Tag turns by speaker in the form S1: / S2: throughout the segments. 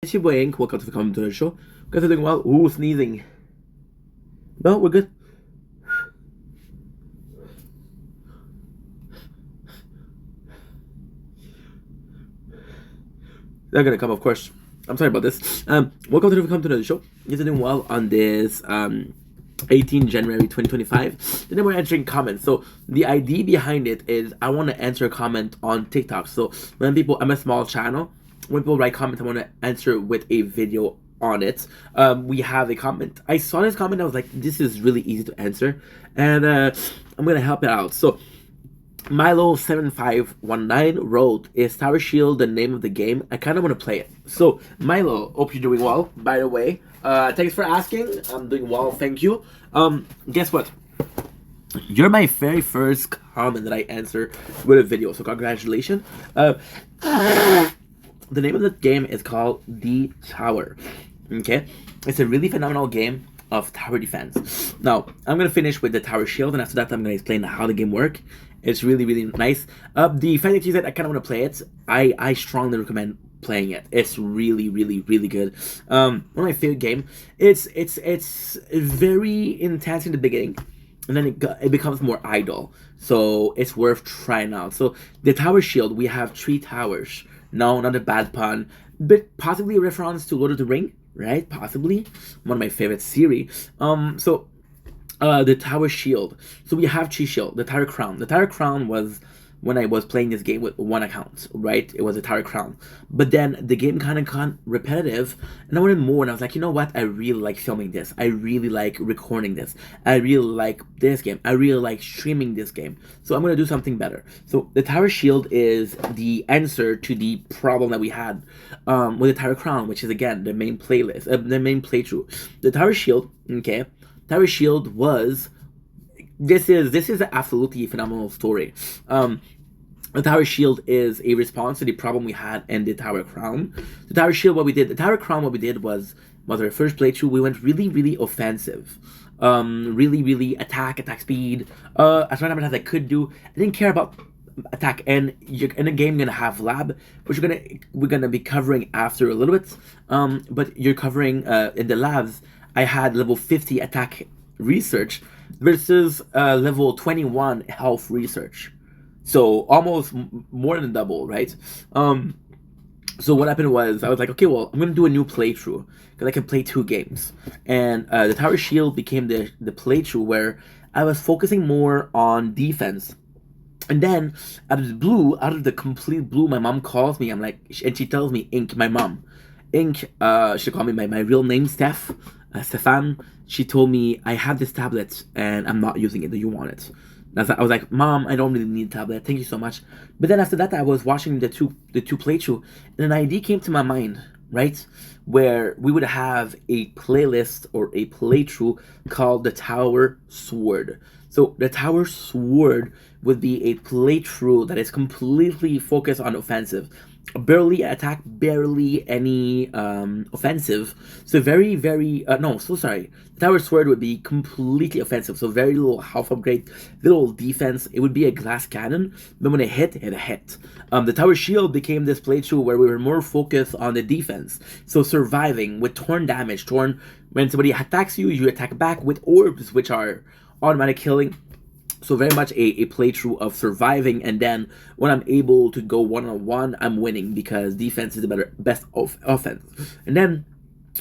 S1: It's your boy Ink. Welcome to the Comment to the Show. Guys are doing well. Ooh, sneezing. No, we're good. They're gonna come, of course. I'm sorry about this. Welcome to the Comment to the Show. You guys are doing well on this 18 January 2025. And then we're answering comments. So the idea behind it is I want to answer a comment on TikTok. So when people, I'm a small channel. When people write comments, I want to answer with a video on it. We have a comment. I saw this comment. I was like, this is really easy to answer, and I'm gonna help it out. So Milo7519 wrote, "Is Tower Shield the name of the game? I kind of want to play it." So Milo, hope you're doing well. By the way, thanks for asking. I'm doing well, thank you. Guess what? You're my very first comment that I answer with a video, so congratulations. The name of the game is called The Tower. Okay, it's a really phenomenal game of tower defense. Now I'm gonna finish with the tower shield, and after that I'm gonna explain how the game works. It's really nice. The fact that you said I kind of want to play it, I strongly recommend playing it. It's really good. One of my favorite game. It's very intense in the beginning, and then it becomes more idle. So it's worth trying out. So the tower shield, we have 3 towers. No, not a bad pun, but possibly a reference to Lord of the Ring, right? Possibly one of my favorite series. The tower shield. So we have chi shield, the tower crown. The tower crown was when I was playing this game with one account, right? It was a tower crown. But then the game kind of got repetitive, and I wanted more. And I was like, you know what? I really like filming this. I really like recording this. I really like this game. I really like streaming this game. So I'm gonna do something better. So the tower shield is the answer to the problem that we had with the tower crown, which is again the main playlist, the main playthrough. The tower shield, okay. Tower shield was this is an absolutely phenomenal story. The tower shield is a response to the problem we had in the tower crown. The tower shield, the tower crown, what we did was our first playthrough. We went really offensive, really attack speed. As much as I could do. I didn't care about attack, and you're in a game gonna have lab, which we're gonna be covering after a little bit. But you're covering in the labs. I had level 50 attack research versus level 21 health research, so almost more than double, right? So what happened was I was like, okay, well, I'm gonna do a new playthrough because I can play 2 games, and the tower shield became the playthrough where I was focusing more on defense. And then out of the complete blue, my mom calls me. I'm like, and she tells me, Ink, my mom, Ink, she called me my real name, Stefan. She told me, I have this tablet and I'm not using it. Do you want it? And I was like, Mom, I don't really need a tablet. Thank you so much. But then after that, I was watching the two playthrough, and an idea came to my mind, right? Where we would have a playlist or a playthrough called the Tower Sword. So the Tower Sword would be a playthrough that is completely focused on offensive. Barely attack, barely any offensive. So very no, so sorry. The Tower Sword would be completely offensive. So very little health upgrade, little defense. It would be a glass cannon, but when it hit. The Tower Shield became this playthrough where we were more focused on the defense. So surviving with torn damage. Torn, when somebody attacks you, you attack back with orbs, which are automatic killing. So very much a playthrough of surviving, and then when I'm able to go one-on-one, I'm winning because defense is the best offense. And then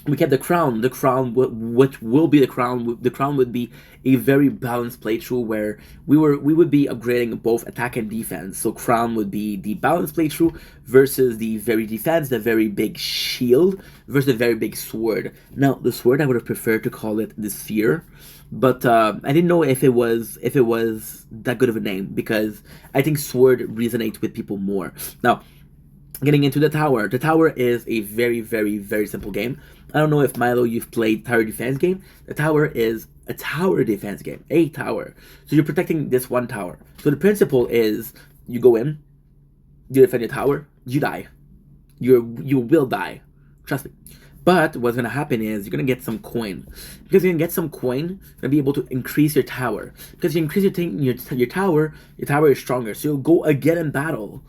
S1: we kept the crown. The crown, which will be the crown. The crown would be a very balanced playthrough where we would be upgrading both attack and defense. So crown would be the balanced playthrough versus the very defense, the very big shield versus the very big sword. Now the sword, I would have preferred to call it the sphere, but I didn't know if it was that good of a name because I think sword resonates with people more. Now, getting into the tower. The tower is a very simple game. I don't know if Milo, you've played tower defense game. The tower is a tower defense game. A tower. So you're protecting this one tower. So the principle is you go in, you defend your tower, you die. You will die. Trust me. But what's gonna happen is you're gonna get some coin. Because you're gonna get some coin, you're gonna be able to increase your tower. Because you increase your tower is stronger. So you'll go again in battle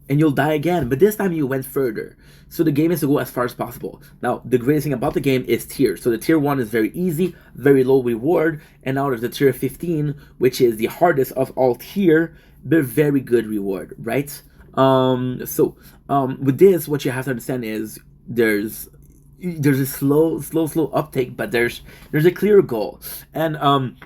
S1: and you'll die again, but this time you went further. So the game is to go as far as possible. Now, the greatest thing about the game is tiers. So the tier 1 is very easy, very low reward, and now there's the tier 15, which is the hardest of all tier, but very good reward, right? With this, what you have to understand is there's a slow uptake, but there's a clear goal, and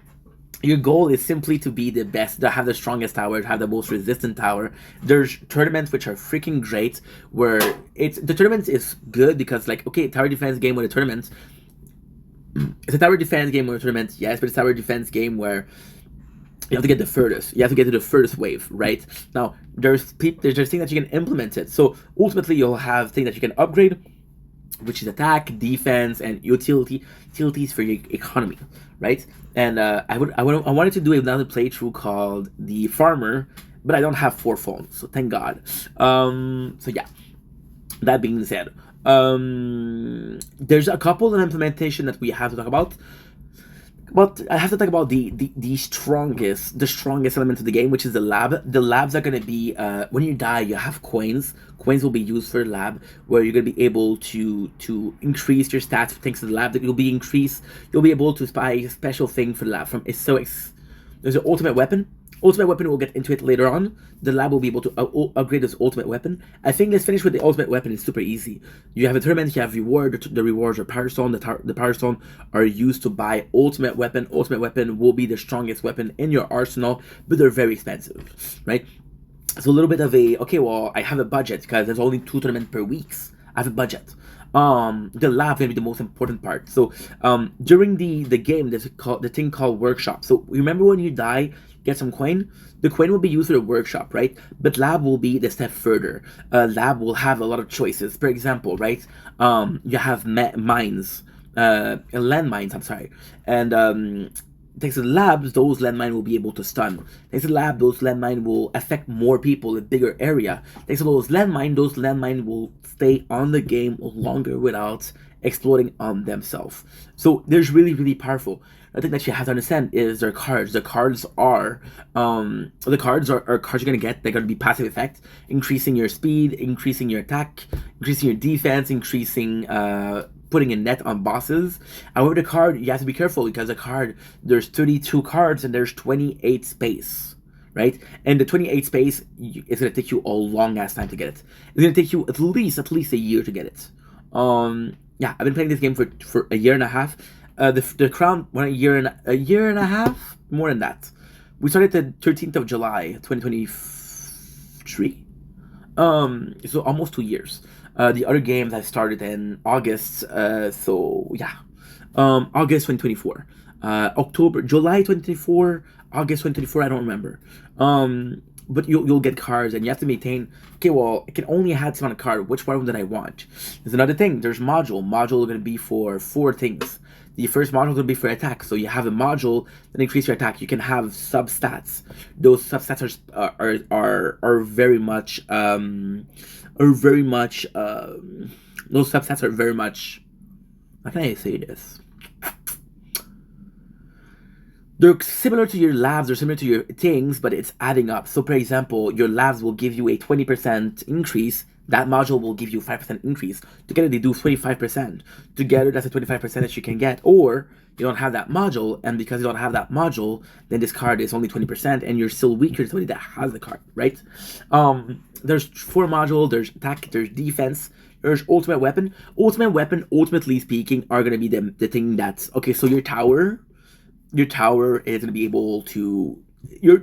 S1: your goal is simply to be the best, to have the strongest tower, to have the most resistant tower. There's tournaments which are freaking great, where the tournament is good because, like, okay, tower defense game with a tournament. It's a tower defense game with a tournament, yes, but it's a tower defense game where you have to get the furthest. You have to get to the furthest wave, right? Now, there's things that you can implement it. So ultimately, you'll have things that you can upgrade, which is attack, defense, and utilities for your economy, right? And I wanted to do another playthrough called the Farmer, but I don't have 4 phones, so thank God. So yeah, that being said, there's a couple of implementation that we have to talk about. But I have to talk about the strongest element of the game, which is the lab. The labs are gonna be when you die, you have coins. Coins will be used for the lab, where you're gonna be able to increase your stats thanks to the lab. That you'll be able to buy a special thing for the lab. There's an ultimate weapon. Ultimate weapon, we'll get into it later on. The lab will be able to upgrade this ultimate weapon. I think let's finish with the ultimate weapon. It's super easy. You have a tournament, you have reward. The rewards are power stone. The power stone are used to buy ultimate weapon. Ultimate weapon will be the strongest weapon in your arsenal, but they're very expensive, right? So a little bit of okay, well, I have a budget because there's only 2 tournaments per week. I have a budget. The lab is gonna be the most important part. So during the game, there's the thing called workshop. So remember, when you die, get some coin. The coin will be used for the workshop, right? But lab will be the step further. Lab will have a lot of choices. For example, right? You have mines, landmines. I'm sorry, and thanks to the labs, those landmine will be able to stun. Thanks to the lab, those landmine will affect more people in a bigger area. Thanks to those landmine will stay on the game longer without exploding on themselves. So there's really powerful. I think that you have to understand is their cards. The cards are cards you're gonna get. They're gonna be passive effect, increasing your speed, increasing your attack, increasing your defense, increasing putting a net on bosses. However, the card, you have to be careful because the card, there's 32 cards and there's 28 space, right? And the 28 space, it's gonna take you a long ass time to get it. It's gonna take you at least a year to get it. Yeah, I've been playing this game for a year and a half. The crown went a year and a half, more than that. We started the 13th of July, 2023. So almost 2 years. The other games I started in August. So yeah, August 2024, July 2024, August 2024. I don't remember. But you'll get cards, and you have to maintain. Okay, well, it can only have this amount of card. Which one did I want? There's another thing. There's module. Module are going to be for 4 things. The first module will be for attack. So you have a module that increase your attack. You can have substats. Those substats are very much those substats are very much. How can I say this? They're similar to your labs, they're similar to your things, but it's adding up. So, for example, your labs will give you a 20% increase. That module will give you 5% increase. Together, they do 25%. Together, that's a 25% that you can get. Or you don't have that module, and because you don't have that module, then this card is only 20%, and you're still weaker than somebody that has the card, right? There's 4 modules. There's attack. There's defense. There's ultimate weapon. Ultimate weapon, ultimately speaking, are gonna be the thing that's okay. So your tower is going to be able to your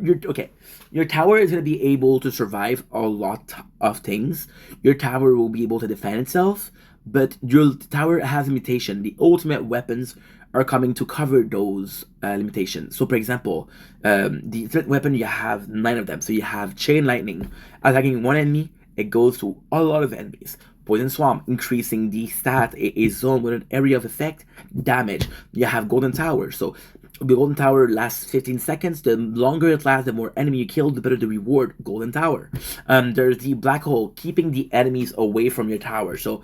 S1: tower is going to be able to survive a lot of things. Your tower will be able to defend itself, but your tower has limitation. The ultimate weapons are coming to cover those limitations. So, for example, the ultimate weapon, you have 9 of them. So you have chain lightning. Attacking one enemy, it goes to a lot of enemies. Poison Swamp, increasing the stat, a zone with an area of effect, damage. You have Golden Tower. So the Golden Tower lasts 15 seconds. The longer it lasts, the more enemy you kill, the better the reward. Golden Tower. There's the Black Hole, keeping the enemies away from your tower. So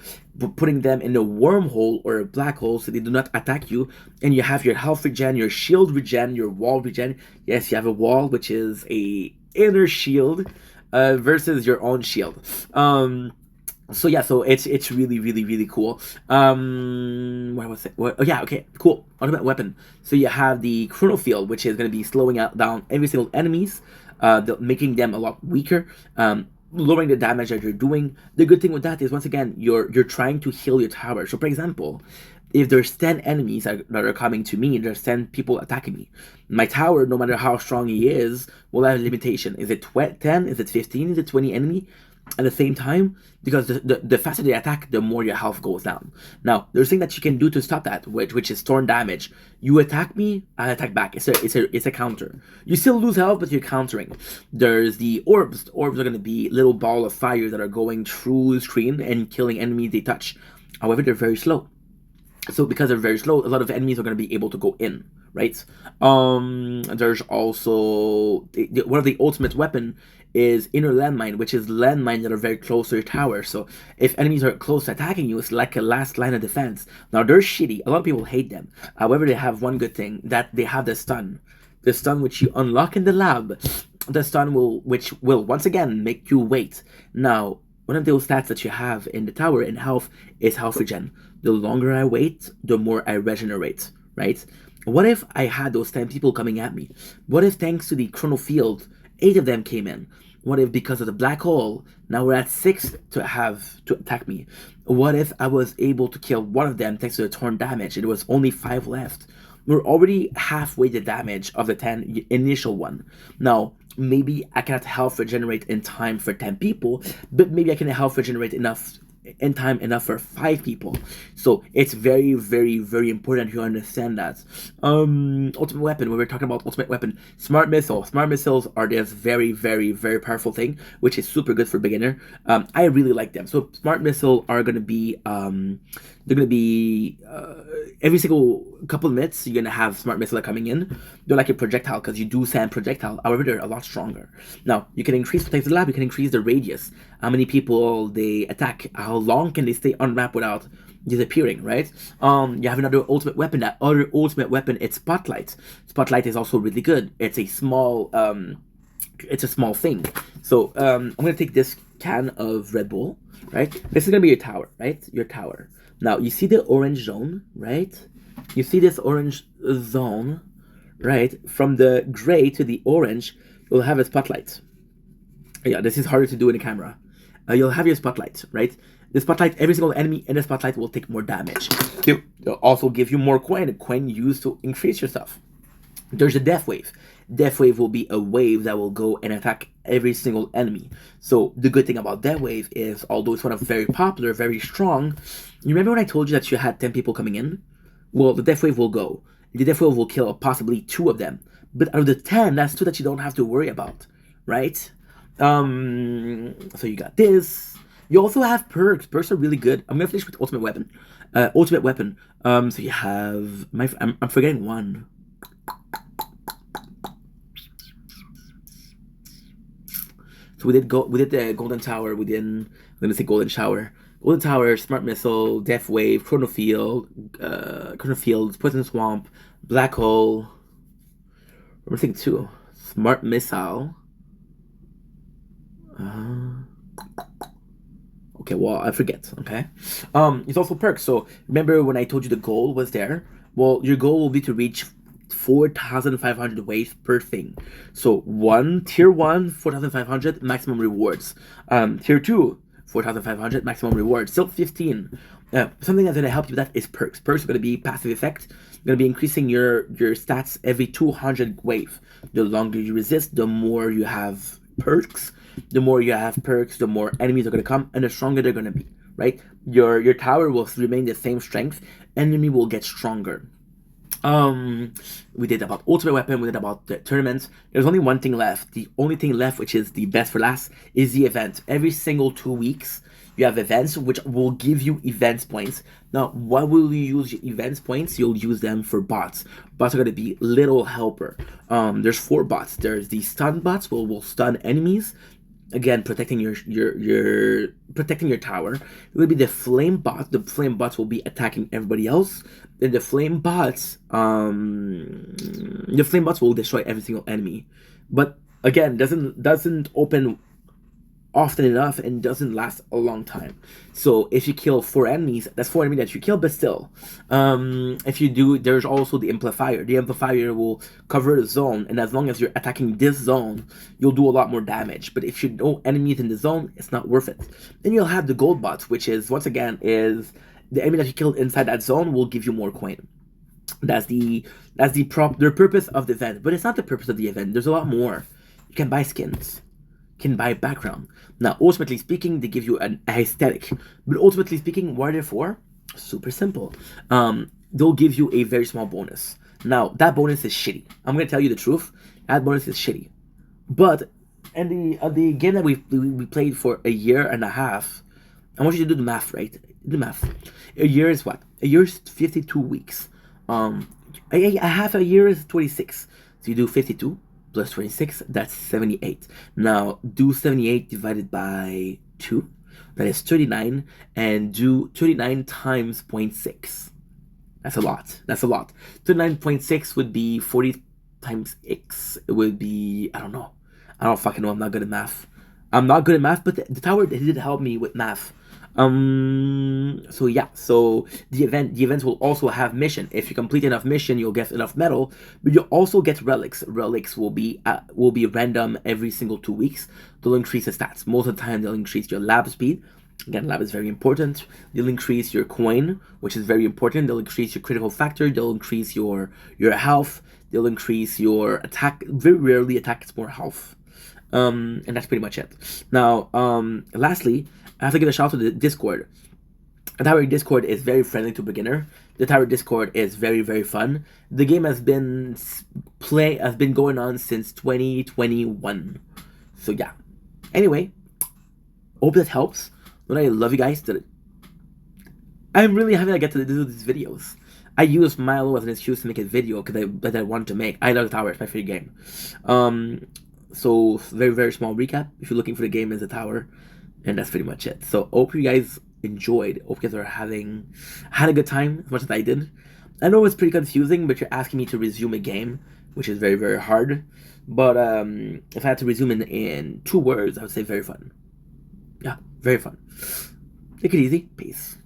S1: putting them in a wormhole or a black hole so they do not attack you. And you have your health regen, your shield regen, your wall regen. Yes, you have a wall, which is a inner shield. versus your own shield. So yeah, so it's really really really cool. What was it? What, oh yeah, okay, cool. Ultimate weapon. So you have the chrono field, which is going to be slowing out down every single enemies, making them a lot weaker. Lowering the damage that you're doing. The good thing with that is, once again, you're trying to heal your tower. So for example, if there's 10 enemies that are coming to me, there's 10 people attacking me. My tower, no matter how strong he is, will have a limitation. Is it 10? Is it 15? Is it 20 enemy at the same time? Because the faster they attack, the more your health goes down. Now, there's a thing that you can do to stop that, which is torn damage. You attack me, I attack back. It's a counter. You still lose health, but you're countering. There's the orbs. The orbs are going to be little ball of fire that are going through the screen and killing enemies they touch. However, they're very slow. So because they're very slow, a lot of enemies are going to be able to go in, right? There's also one of the ultimate weapon is inner landmine, which is landmines that are very close to your tower. So if enemies are close to attacking you, it's like a last line of defense. Now they're shitty. A lot of people hate them. However, they have one good thing, that they have the stun. The stun which you unlock in the lab. The stun which will once again make you wait. Now, one of those stats that you have in the tower in health is health regen. The longer I wait, the more I regenerate, right? What if I had those 10 people coming at me? What if, thanks to the chrono field, 8 of them came in? What if, because of the black hole, now we're at 6 to attack me? What if I was able to kill one of them thanks to the torn damage and there was only 5 left? We're already halfway the damage of the 10 initial one. Now, maybe I cannot health regenerate in time for 10 people, but maybe I can health regenerate enough in time enough for 5 people. So it's very, very, very important you understand that. Ultimate weapon, when we're talking about ultimate weapon, smart missile. Smart missiles are this very, very, very powerful thing, which is super good for beginner. I really like them. So smart missile are gonna be every single couple of minutes you're gonna have smart missile coming in. They're like a projectile because you do sand projectile. However, they're a lot stronger. Now you can increase protect the lab. You can increase the radius. How many people they attack? How long can they stay unwrapped without disappearing? Right. You have another ultimate weapon. That other ultimate weapon, it's spotlight. Spotlight is also really good. It's a small thing. So I'm gonna take this can of Red Bull. Right. This is gonna be your tower. Right. Your tower. Now, you see the orange zone, right? You see this orange zone, right? From the gray to the orange, you'll have a spotlight. Yeah, this is harder to do in the camera. You'll have your spotlight, right? The spotlight, every single enemy in the spotlight will take more damage. They'll also give you more coin, a coin used to increase your stuff. There's a death wave. Death wave will be a wave that will go and attack every single enemy. So the good thing about death wave is, although it's one of very popular, very strong, you remember when I told you that you had 10 people coming in? Well, the death wave will go. The death wave will kill possibly 2 of them. But out of the 10, that's 2 that you don't have to worry about, right? So you got this. You also have perks. Perks are really good. I'm gonna finish with ultimate weapon. Ultimate weapon. So you have I'm forgetting one. So we did the golden tower. I'm gonna say golden shower. Golden tower, smart missile, death wave, chrono field, poison swamp, black hole. I'm thinking 2. Smart missile. Okay, well I forget. Okay. It's also perks. So remember when I told you the goal was there? Well, your goal will be to reach 4,500 waves per thing. So tier 1, 4,500 maximum rewards. Tier 2, 4,500 maximum rewards. Still 15. Something that's going to help you with that is perks. Perks are going to be passive effect. Going to be increasing your stats every 200 wave. The longer you resist, the more you have perks. The more you have perks, the more enemies are going to come, and the stronger they're going to be. Right? Your tower will remain the same strength. Enemy will get stronger. We did about ultimate weapon, we did about the tournaments. There's only one thing left. The only thing left, which is the best for last, is the event. Every single 2 weeks you have events which will give you events points. Now, what will you use your events points? You'll use them for bots. Bots are going to be little helper. There's 4 bots. There's the stun bots, will stun enemies, again protecting your tower. It will be the flame bot. The flame bots will be attacking everybody else. Then the flame bots will destroy every single enemy. But again, doesn't open often enough and doesn't last a long time. So if you kill 4 enemies, that's 4 enemies that you kill, but still, if you do, there's also the amplifier. The amplifier will cover the zone, and as long as you're attacking this zone, you'll do a lot more damage. But if you know enemies in the zone, it's not worth it. Then you'll have the gold bots, which is once again is the enemy that you killed inside that zone will give you more coin. That's the their purpose of the event, but it's not the purpose of the event. There's a lot more. You can buy skins, can buy background. Now, ultimately speaking, they give you an aesthetic. But ultimately speaking, what are they for? Super simple. They'll give you a very small bonus. Now, that bonus is shitty. I'm gonna tell you the truth. That bonus is shitty. But in the game that we played for a year and a half, I want you to do the math, right? Do the math. A year is what? A year is 52 weeks. A half a year is 26. So you do 52 plus 26, that's 78. Now, do 78 divided by 2, that is 39, and do 39 times 0.6. That's a lot. That's a lot. 39.6 would be 40 times x. It would be, I don't know. I don't fucking know. I'm not good at math. I'm not good at math, but the tower did help me with math. So yeah, so the events will also have mission. If you complete enough mission, you'll get enough metal, but you'll also get relics. Relics will be random every single 2 weeks. They'll increase the stats. Most of the time, they'll increase your lab speed. Again, lab is very important. They'll increase your coin, which is very important. They'll increase your critical factor. They'll increase your health. They'll increase your attack. Very rarely attack is more health. And that's pretty much it. Now, lastly, I have to give a shout out to the Discord. The Tower Discord is very friendly to beginner. The Tower Discord is very, very fun. The game has been going on since 2021. So yeah. Anyway, hope that helps. But I love you guys. I'm really happy I get to do these videos. I use Milo as an excuse to make a video that I wanted to make. I love the Tower. It's my favorite game. So very, very small recap. If you're looking for the game, is the Tower. And that's pretty much it. So hope you guys enjoyed. Hope you guys are had a good time as much as I did. I know it's pretty confusing, but you're asking me to resume a game, which is very, very hard. But if I had to resume in 2 words, I would say very fun. Yeah, very fun. Take it easy. Peace.